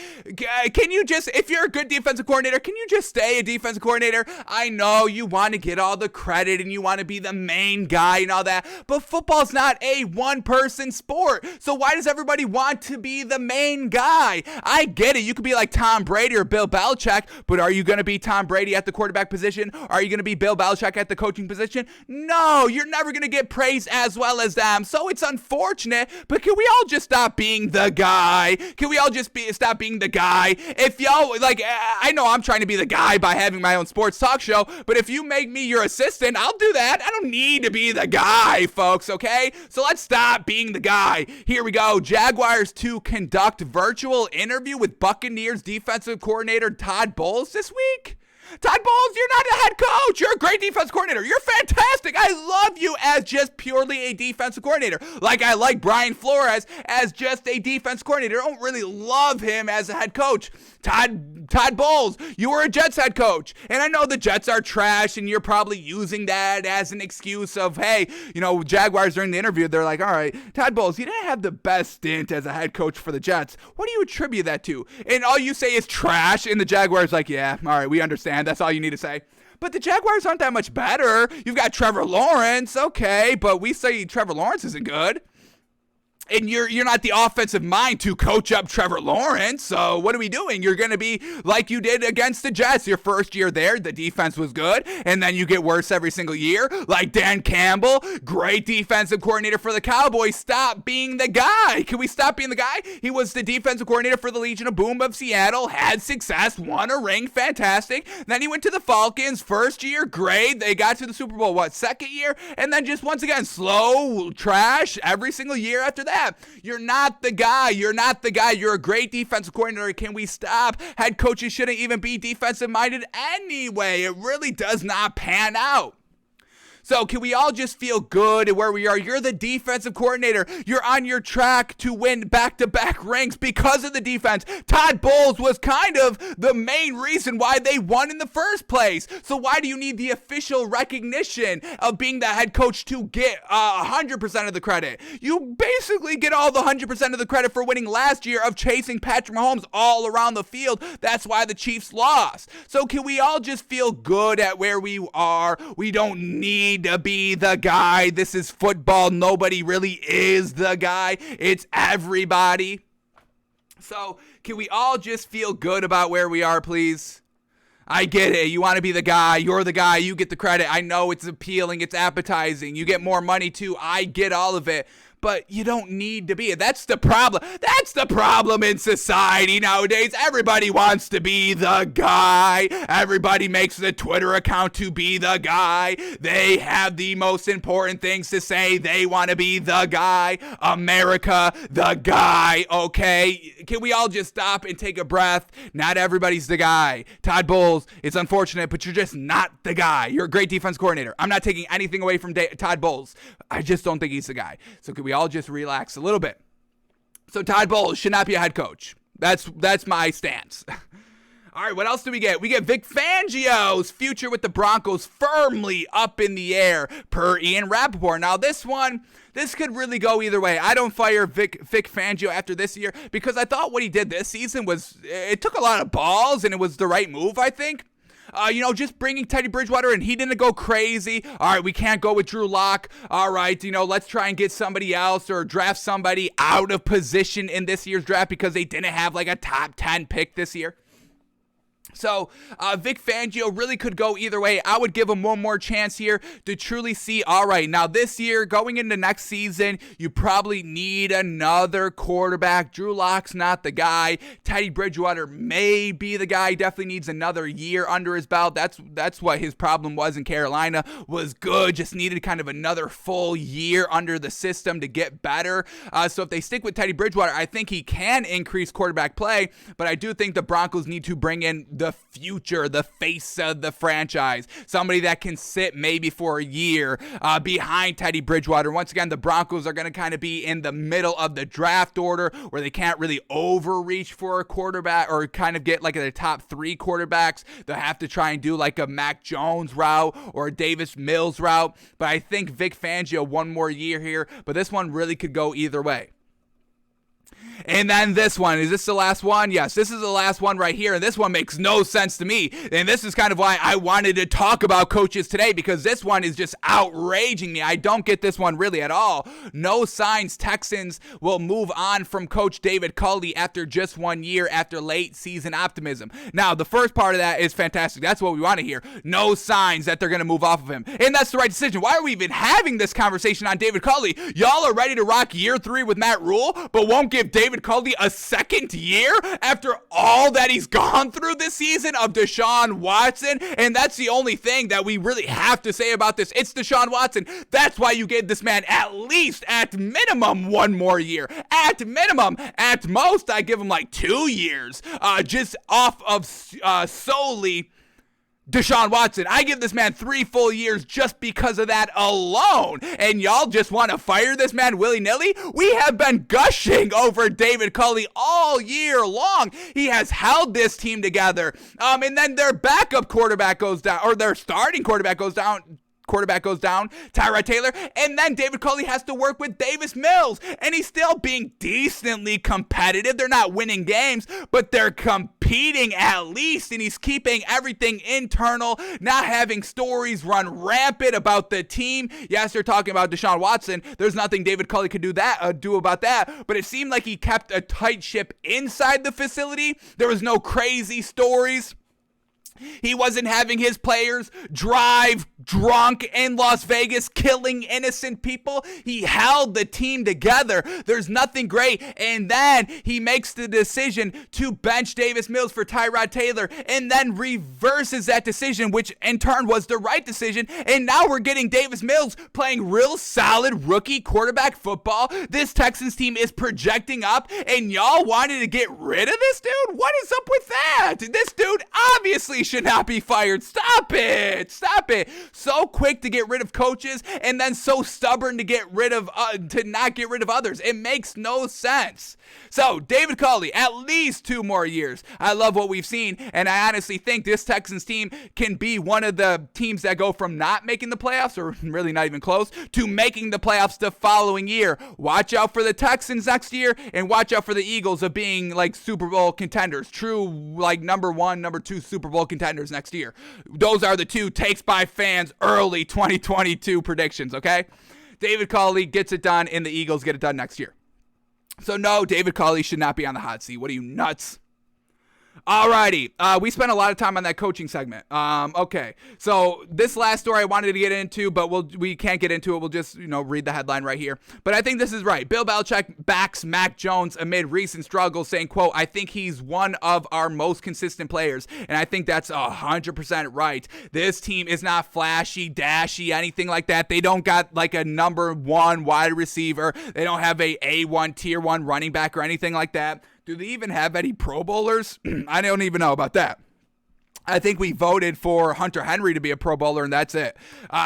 Can you just, if you're a good defensive coordinator, can you just stay a defensive coordinator? I know you want to get all the credit and you want to be the main guy and all that, but football's not a one-person sport. So why does everybody want to be the main guy? I get it. You could be like Tom Brady or Bill Belichick, but are you going to be Tom Brady at the quarterback position? Are you going to be Bill Belichick at the coaching position? No, you're never going to get praise as well as them. So it's unfortunate, but can we all just stop being the guy? Can we all just stop being the guy? If y'all, I know I'm trying to be the guy by having my own sports talk show, but if you make me your assistant, I'll do that. I don't need to be the guy, folks, okay? So let's stop being the guy. Here we go. Jaguars to conduct virtual interview with Buccaneers defensive coordinator Todd Bowles this week. Todd Bowles, you're not a head coach. You're a great defense coordinator. You're fantastic. I love you as just purely a defensive coordinator. Like I like Brian Flores as just a defense coordinator. I don't really love him as a head coach. Todd Bowles, you were a Jets head coach. And I know the Jets are trash, and you're probably using that as an excuse of, hey, Jaguars during the interview, they're like, all right, Todd Bowles, you didn't have the best stint as a head coach for the Jets. What do you attribute that to? And all you say is trash, and the Jaguars like, yeah, all right, we understand. That's all you need to say. But the Jaguars aren't that much better. You've got Trevor Lawrence, okay, but we say Trevor Lawrence isn't good. And you're not the offensive mind to coach up Trevor Lawrence. So what are we doing? You're going to be like you did against the Jets. Your first year there, the defense was good. And then you get worse every single year. Like Dan Campbell, great defensive coordinator for the Cowboys. Stop being the guy. Can we stop being the guy? He was the defensive coordinator for the Legion of Boom of Seattle. Had success. Won a ring. Fantastic. Then he went to the Falcons. First year, great. They got to the Super Bowl, second year? And then just once again, slow, trash every single year after that. You're not the guy. You're a great defensive coordinator. Can we stop? Head coaches shouldn't even be defensive minded anyway. It really does not pan out. So can we all just feel good at where we are? You're the defensive coordinator. You're on your track to win back-to-back rings because of the defense. Todd Bowles was kind of the main reason why they won in the first place. So why do you need the official recognition of being the head coach to get 100% of the credit? You basically get all the 100% of the credit for winning last year of chasing Patrick Mahomes all around the field. That's why the Chiefs lost. So can we all just feel good at where we are? We don't need to be the guy. This is football. Nobody really is the guy. It's everybody. So can we all just feel good about where we are, please? I get it. You want to be the guy. You're the guy. You get the credit. I know it's appealing. It's appetizing. You get more money too. I get all of it. but you don't need to be. That's the problem. That's the problem in society nowadays. Everybody wants to be the guy. Everybody makes the Twitter account to be the guy. They have the most important things to say. They want to be the guy. America, the guy, okay? Can we all just stop and take a breath? Not everybody's the guy. Todd Bowles, it's unfortunate, but you're just not the guy. You're a great defense coordinator. I'm not taking anything away from Todd Bowles. I just don't think he's the guy. So can we all just relax a little bit? So Todd Bowles should not be a head coach. That's my stance. All right, what else do we get? We get Vic Fangio's future with the Broncos firmly up in the air per Ian Rappaport. Now this could really go either way. I don't fire Vic Fangio after this year because I thought what he did this season it took a lot of balls and it was the right move, I think. Just bringing Teddy Bridgewater in, he didn't go crazy. All right, we can't go with Drew Lock. All right, let's try and get somebody else or draft somebody out of position in this year's draft because they didn't have like a top 10 pick this year. So Vic Fangio really could go either way. I would give him one more chance here to truly see, all right, now this year, going into next season, you probably need another quarterback. Drew Lock's not the guy. Teddy Bridgewater may be the guy. Definitely needs another year under his belt. That's what his problem was in Carolina. Was good, just needed kind of another full year under the system to get better. So if they stick with Teddy Bridgewater, I think he can increase quarterback play, but I do think the Broncos need to bring in the future, the face of the franchise, somebody that can sit maybe for a year behind Teddy Bridgewater. Once again, the Broncos are going to kind of be in the middle of the draft order where they can't really overreach for a quarterback or kind of get like the top 3 quarterbacks. They'll have to try and do like a Mac Jones route or a Davis Mills route, but I think Vic Fangio one more year here, but this one really could go either way. And then this one, is this the last one? Yes, this is the last one right here, and this one makes no sense to me. And this is kind of why I wanted to talk about coaches today, because this one is just outraging me. I don't get this one really at all. No signs Texans will move on from Coach David Culley after just 1 year after late season optimism. Now, the first part of that is fantastic. That's what we want to hear. No signs that they're going to move off of him. And that's the right decision. Why are we even having this conversation on David Culley? Y'all are ready to rock year 3 with Matt Rule, but won't give David Culley a second year after all that he's gone through this season of Deshaun Watson. And that's the only thing that we really have to say about this. It's Deshaun Watson. That's why you gave this man at least, at minimum, 1 more year. At minimum. At most, I give him like 2 years. Just off of solely Deshaun Watson. I give this man 3 full years just because of that alone. And y'all just want to fire this man willy-nilly? We have been gushing over David Culley all year long. He has held this team together. And then their backup quarterback goes down, or their starting quarterback goes down, Tyrod Taylor, and then David Culley has to work with Davis Mills, and he's still being decently competitive. They're not winning games, but they're competing at least, and he's keeping everything internal, not having stories run rampant about the team. Yes, they're talking about Deshaun Watson. There's nothing David Culley could do about that, but it seemed like he kept a tight ship inside the facility. There was no crazy stories. He wasn't having his players drive drunk in Las Vegas, killing innocent people. He held the team together. There's nothing great. And then he makes the decision to bench Davis Mills for Tyrod Taylor and then reverses that decision, which in turn was the right decision. And now we're getting Davis Mills playing real solid rookie quarterback football. This Texans team is projecting up, and y'all wanted to get rid of this dude? What is up with that? This dude obviously should not be fired. Stop it. So quick to get rid of coaches and then so stubborn to not get rid of others. It makes no sense. So David Culley, at least 2 more years. I love what we've seen, and I honestly think this Texans team can be one of the teams that go from not making the playoffs, or really not even close, to making the playoffs the following year. Watch out for the Texans next year, and watch out for the Eagles of being like Super Bowl contenders, true like number 1, number 2 Super Bowl contenders next year. Those are the 2 takes by fans early 2022 predictions, okay? David Culley gets it done, and the Eagles get it done next year. So no, David Culley should not be on the hot seat. What are you, nuts? Alrighty, we spent a lot of time on that coaching segment. Okay, so this last story I wanted to get into, but we can't get into it. We'll just read the headline right here. But I think this is right. Bill Belichick backs Mac Jones amid recent struggles, saying, "quote I think he's one of our most consistent players," and I think that's 100% right. This team is not flashy, dashy, anything like that. They don't got like a number one wide receiver. They don't have a A1 tier 1 running back or anything like that. Do they even have any Pro Bowlers? I don't even know about that. I think we voted for Hunter Henry to be a Pro Bowler, and that's it.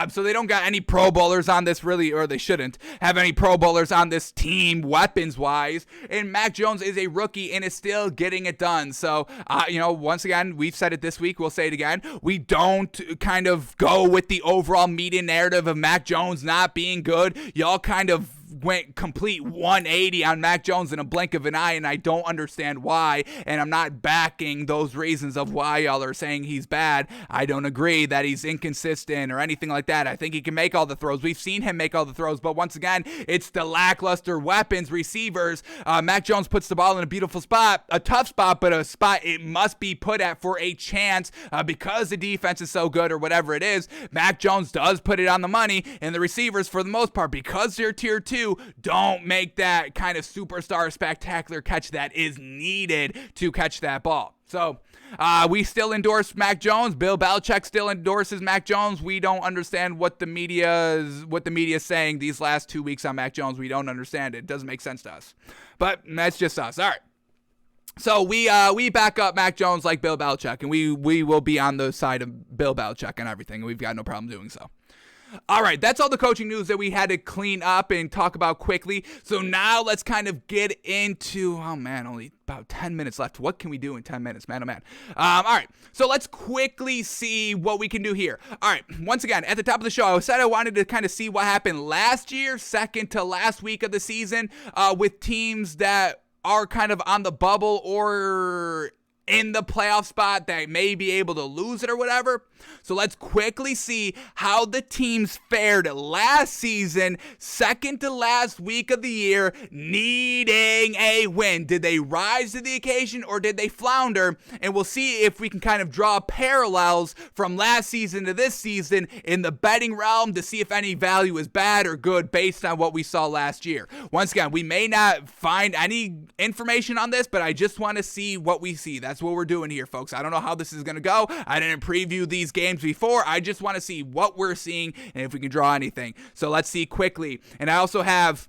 So they don't got any Pro Bowlers on this really, or they shouldn't have any Pro Bowlers on this team, weapons-wise. And Mac Jones is a rookie and is still getting it done. So, once again, we've said it this week. We'll say it again. We don't kind of go with the overall media narrative of Mac Jones not being good. Y'all kind of went complete 180 on Mac Jones in a blink of an eye, and I don't understand why, and I'm not backing those reasons of why y'all are saying he's bad. I don't agree that he's inconsistent or anything like that. I think he can make all the throws. We've seen him make all the throws, but once again, it's the lackluster weapons, receivers. Mac Jones puts the ball in a beautiful spot, a tough spot, but a spot it must be put at for a chance because the defense is so good or whatever it is. Mac Jones does put it on the money, and the receivers, for the most part, because they're tier 2, don't make that kind of superstar spectacular catch that is needed to catch that ball. So we still endorse Mac Jones. Bill Belichick still endorses Mac Jones. We don't understand what the media is saying these last 2 weeks on Mac Jones. We don't understand it. It doesn't make sense to us. But that's just us. All right. So we back up Mac Jones like Bill Belichick, and we will be on the side of Bill Belichick and everything, and we've got no problem doing so. All right, that's all the coaching news that we had to clean up and talk about quickly. So now let's kind of get into, only about 10 minutes left. What can we do in 10 minutes, man? Oh, man. All right, so let's quickly see what we can do here. All right, once again, at the top of the show, I said I wanted to kind of see what happened last year, second to last week of the season, with teams that are kind of on the bubble or in the playoff spot that may be able to lose it or whatever. So let's quickly see how the teams fared last season, second to last week of the year, needing a win. Did they rise to the occasion or did they flounder? And we'll see if we can kind of draw parallels from last season to this season in the betting realm to see if any value is bad or good based on what we saw last year. Once again, we may not find any information on this, but I just want to see what we see. That's what we're doing here, folks. I don't know how this is going to go. I didn't preview these games before. I just want to see what we're seeing and if we can draw anything. So let's see quickly. And I also have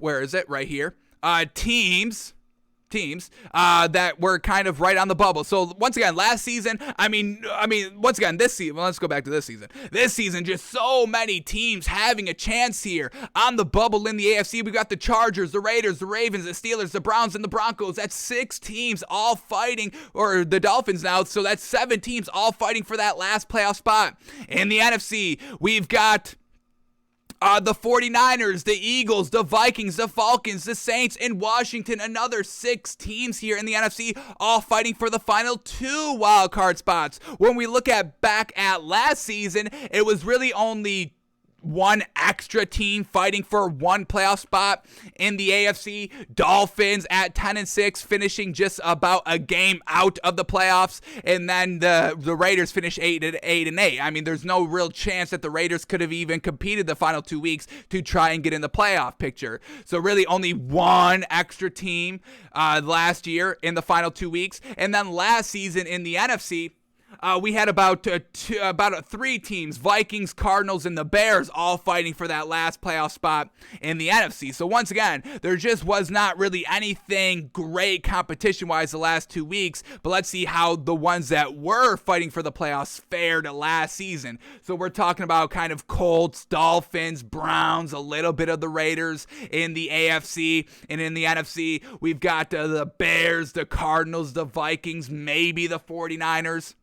where is it? Right here. Teams that were kind of right on the bubble. So once again, last season, once again, this season, well, let's go back to this season. This season, just so many teams having a chance here on the bubble in the AFC. We got the Chargers, the Raiders, the Ravens, the Steelers, the Browns, and the Broncos. That's 6 teams all fighting, or the Dolphins now. So that's 7 teams all fighting for that last playoff spot. In the NFC, we've got the 49ers, the Eagles, the Vikings, the Falcons, the Saints, and Washington. Another 6 teams here in the NFC, all fighting for the final 2 wildcard spots. When we look back at last season, it was really only one extra team fighting for one playoff spot in the AFC. Dolphins at 10-6, finishing just about a game out of the playoffs, and then the Raiders finish 8-8. I mean, there's no real chance that the Raiders could have even competed the final 2 weeks to try and get in the playoff picture. So really only one extra team last year in the final 2 weeks, and then last season in the NFC, we had about 3 teams, Vikings, Cardinals, and the Bears, all fighting for that last playoff spot in the NFC. So once again, there just was not really anything great competition-wise the last 2 weeks, but let's see how the ones that were fighting for the playoffs fared last season. So we're talking about kind of Colts, Dolphins, Browns, a little bit of the Raiders in the AFC, and in the NFC, we've got the Bears, the Cardinals, the Vikings, maybe the 49ers.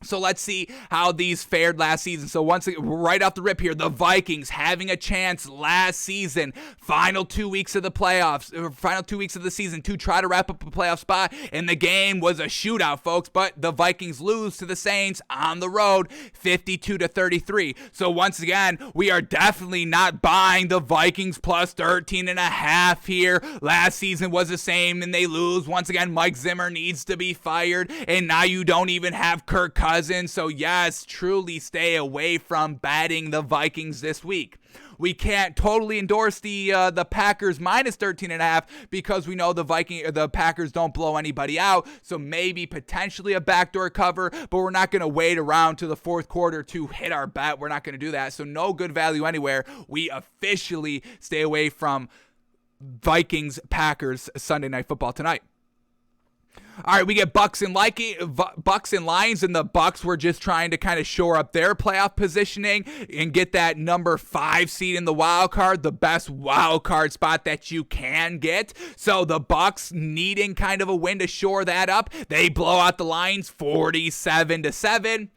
So let's see how these fared last season. So once again, right off the rip here, the Vikings having a chance last season, final 2 weeks of the playoffs, final 2 weeks of the season to try to wrap up a playoff spot. And the game was a shootout, folks. But the Vikings lose to the Saints on the road, 52-33. So once again, we are definitely not buying the Vikings plus 13.5 here. Last season was the same, and they lose. Once again, Mike Zimmer needs to be fired, and now you don't even have Kirk Cousins. So yes, truly stay away from betting the Vikings this week. We can't totally endorse the Packers minus 13.5 because we know the Packers don't blow anybody out. So maybe potentially a backdoor cover, but we're not going to wait around to the fourth quarter to hit our bet. We're not going to do that. So no good value anywhere. We officially stay away from Vikings Packers Sunday Night Football tonight. All right, we get Bucks and Lions, and the Bucks were just trying to kind of shore up their playoff positioning and get that number 5 seed in the wild card, the best wild card spot that you can get. So the Bucks needing kind of a win to shore that up. They blow out the Lions 47-7.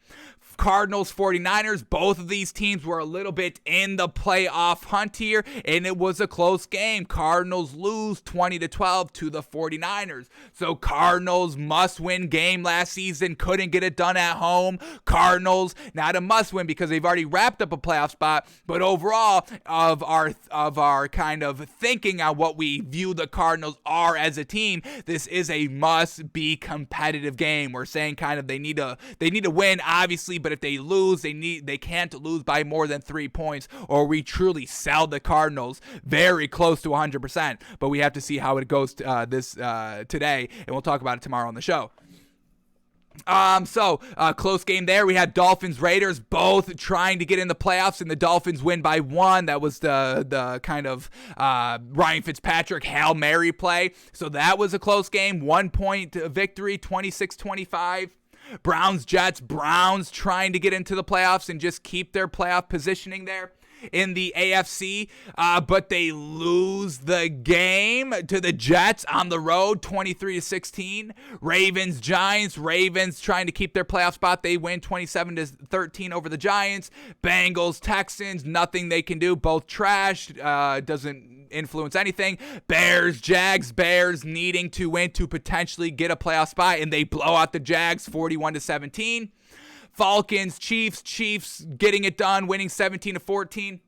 Cardinals, 49ers, both of these teams were a little bit in the playoff hunt here, and it was a close game. Cardinals lose 20-12 to the 49ers. So Cardinals must-win game last season, couldn't get it done at home. Cardinals, not a must-win because they've already wrapped up a playoff spot, but overall of our kind of thinking on what we view the Cardinals are as a team, this is a must-be competitive game. We're saying kind of they need to win, obviously, but if they lose, they can't lose by more than 3 points, or we truly sell the Cardinals very close to 100%. But we have to see how it goes today, and we'll talk about it tomorrow on the show. Close game there. We had Dolphins Raiders both trying to get in the playoffs, and the Dolphins win by 1. That was the kind of Ryan Fitzpatrick Hail Mary play. So that was a close game. 1 point victory, 26-25. Browns trying to get into the playoffs and just keep their playoff positioning there in the AFC, but they lose the game to the Jets on the road, 23-16. Ravens trying to keep their playoff spot. They win 27-13 over the Giants. Bengals Texans, nothing they can do. Both trash. Doesn't influence anything. Jags needing to win to potentially get a playoff spot, and they blow out the Jags 41-17. Falcons, Chiefs getting it done, winning 17-14.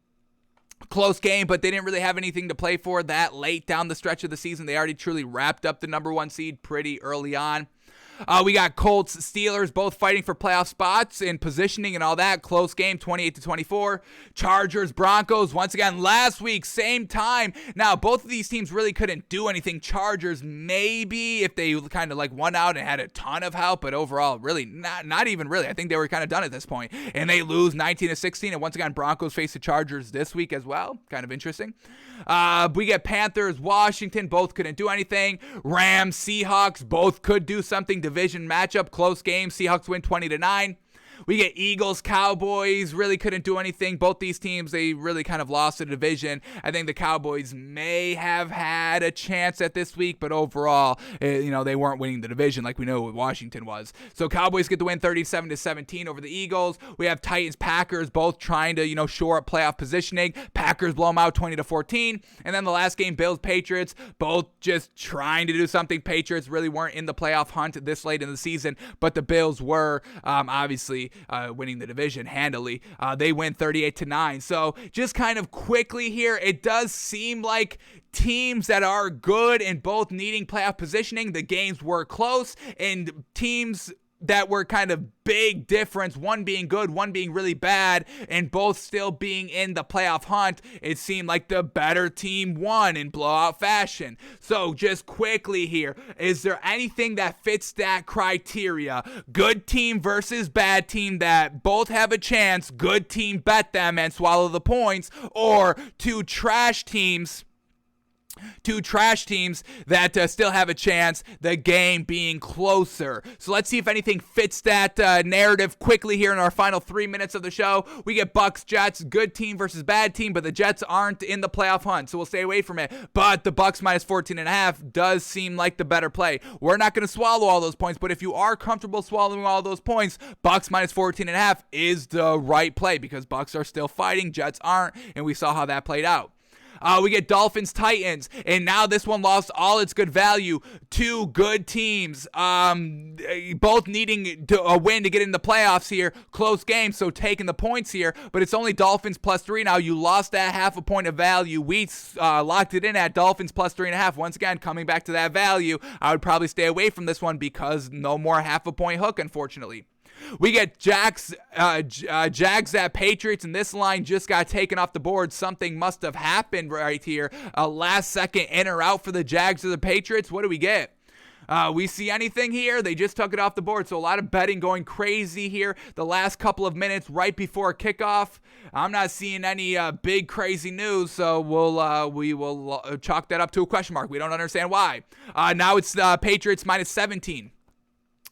Close game, but they didn't really have anything to play for that late down the stretch of the season. They already truly wrapped up the number 1 seed pretty early on. We got Colts, Steelers, both fighting for playoff spots and positioning and all that. Close game, 28-24. Chargers, Broncos, once again, last week, same time. Now, both of these teams really couldn't do anything. Chargers, maybe, if they kind of like won out and had a ton of help, but overall, really, not even really. I think they were kind of done at this point. And they lose 19-16. And once again, Broncos face the Chargers this week as well. Kind of interesting. We get Panthers, Washington, both couldn't do anything. Rams, Seahawks, both could do something. Division matchup, close game. Seahawks win 20-9. We get Eagles, Cowboys, really couldn't do anything. Both these teams, they really kind of lost the division. I think the Cowboys may have had a chance at this week, but overall, they weren't winning the division like we know what Washington was. So Cowboys get the win 37-17 over the Eagles. We have Titans, Packers, both trying to, shore up playoff positioning. Packers blow them out 20-14. And then the last game, Bills, Patriots, both just trying to do something. Patriots really weren't in the playoff hunt this late in the season, but the Bills were obviously winning the division handily. They win 38-9. So just kind of quickly here, it does seem like teams that are good and both needing playoff positioning, the games were close, and teams that were kind of big difference, one being good, one being really bad, and both still being in the playoff hunt, it seemed like the better team won in blowout fashion. So just quickly here, is there anything that fits that criteria? Good team versus bad team that both have a chance, good team bet them and swallow the points, or two trash teams Two trash teams that still have a chance, the game being closer. So let's see if anything fits that narrative quickly here in our final 3 minutes of the show. We get Bucks, Jets, good team versus bad team, but the Jets aren't in the playoff hunt, so we'll stay away from it. But the Bucks minus 14.5 does seem like the better play. We're not going to swallow all those points, but if you are comfortable swallowing all those points, Bucks minus 14.5 is the right play because Bucks are still fighting, Jets aren't, and we saw how that played out. We get Dolphins, Titans, and now this one lost all its good value. Two good teams, both needing a win to get in the playoffs here. Close game, so taking the points here, but it's only Dolphins plus 3 now. You lost that half a point of value. We locked it in at Dolphins plus 3.5. Once again, coming back to that value, I would probably stay away from this one because no more half a point hook, unfortunately. We get Jags at Patriots, and this line just got taken off the board. Something must have happened right here. A last-second in or out for the Jags or the Patriots. What do we get? We see anything here? They just took it off the board, so a lot of betting going crazy here the last couple of minutes right before kickoff. I'm not seeing any big crazy news, so we will chalk that up to a question mark. We don't understand why. Now it's Patriots minus 17.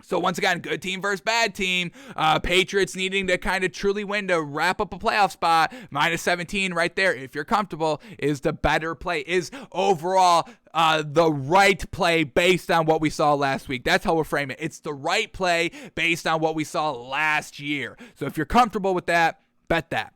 So once again, good team versus bad team. Patriots needing to kind of truly win to wrap up a playoff spot. Minus 17 right there, if you're comfortable, is the better play. Is overall the right play based on what we saw last week. That's how we'll frame it. It's the right play based on what we saw last year. So if you're comfortable with that, bet that.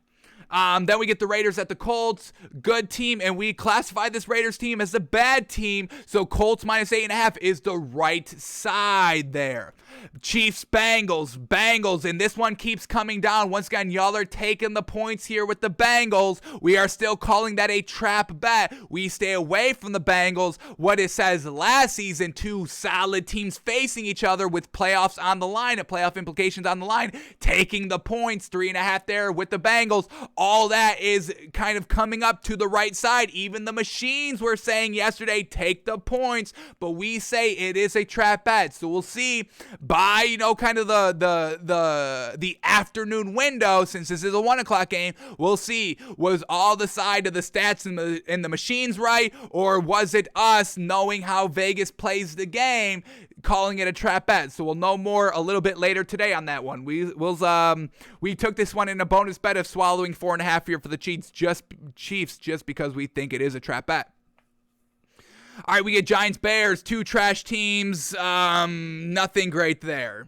Then we get the Raiders at the Colts. Good team, and we classify this Raiders team as the bad team. So Colts minus 8.5 is the right side there. Chiefs, Bengals, and this one keeps coming down. Once again, y'all are taking the points here with the Bengals. We are still calling that a trap bet. We stay away from the Bengals. What it says last season, two solid teams facing each other with playoffs on the line and playoff implications on the line, taking the points, 3.5 there with the Bengals. All that is kind of coming up to the right side. Even the machines were saying yesterday, take the points, but we say it is a trap bet. So we'll see by, kind of the afternoon window, since this is a 1 o'clock game, we'll see, was all the side of the stats and the machines right, or was it us knowing how Vegas plays the game, calling it a trap bet? So we'll know more a little bit later today on that one. We took this one in a bonus bet of swallowing 4.5 here for the Chiefs just because we think it is a trap bet. All right, we get Giants, Bears, two trash teams. Nothing great there.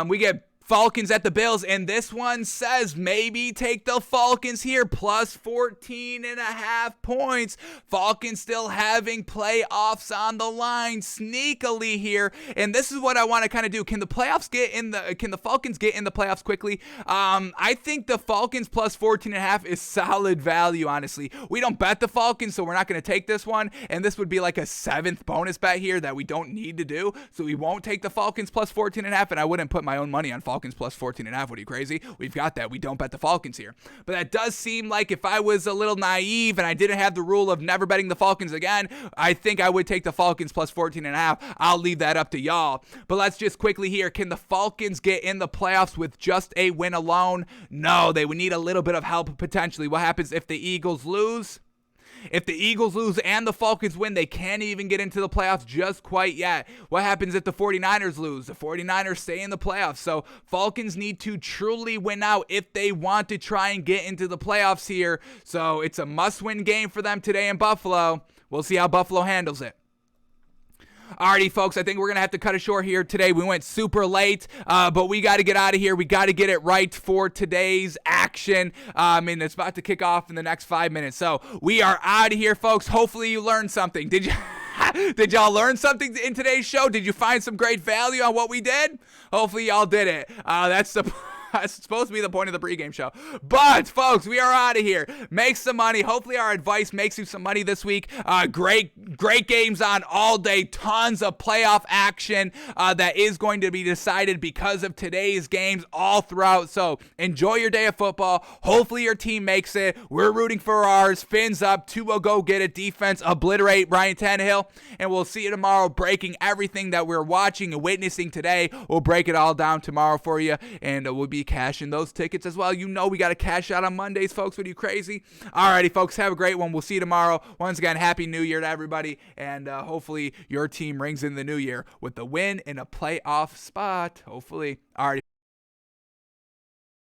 We get Falcons at the Bills, and this one says maybe take the Falcons here, plus 14.5 points. Falcons still having playoffs on the line sneakily here, and this is what I want to kind of do. Can the Falcons get in the playoffs quickly? I think the Falcons plus 14.5 is solid value, honestly. We don't bet the Falcons, so we're not going to take this one, and this would be like a 7th bonus bet here that we don't need to do, so we won't take the Falcons plus 14.5, and I wouldn't put my own money on Falcons plus 14.5. What are you, crazy? We've got that. We don't bet the Falcons here. But that does seem like if I was a little naive and I didn't have the rule of never betting the Falcons again, I think I would take the Falcons plus 14.5. I'll leave that up to y'all. But let's just quickly here. Can the Falcons get in the playoffs with just a win alone? No, they would need a little bit of help potentially. What happens if the Eagles lose? If the Eagles lose and the Falcons win, they can't even get into the playoffs just quite yet. What happens if the 49ers lose? The 49ers stay in the playoffs. So Falcons need to truly win out if they want to try and get into the playoffs here. So it's a must-win game for them today in Buffalo. We'll see how Buffalo handles it. Alrighty, folks, I think we're going to have to cut it short here today. We went super late, but we got to get out of here. We got to get it right for today's action. And it's about to kick off in the next 5 minutes. So we are out of here, folks. Hopefully you learned something. Did y'all learn something in today's show? Did you find some great value on what we did? Hopefully y'all did it. That's supposed to be the point of the pregame show. But, folks, we are out of here. Make some money. Hopefully our advice makes you some money this week. Great games on all day. Tons of playoff action that is going to be decided because of today's games all throughout. So enjoy your day of football. Hopefully your team makes it. We're rooting for ours. Fins up. Tua go get it. Defense obliterate Ryan Tannehill. And we'll see you tomorrow breaking everything that we're watching and witnessing today. We'll break it all down tomorrow for you. And we'll be be cashing those tickets as well. You know we got to cash out on Mondays, folks. What are you, crazy? Alrighty, folks, have a great one. We'll see you tomorrow. Once again, Happy New Year to everybody, and hopefully your team rings in the new year with the win in a playoff spot. Hopefully. Alrighty.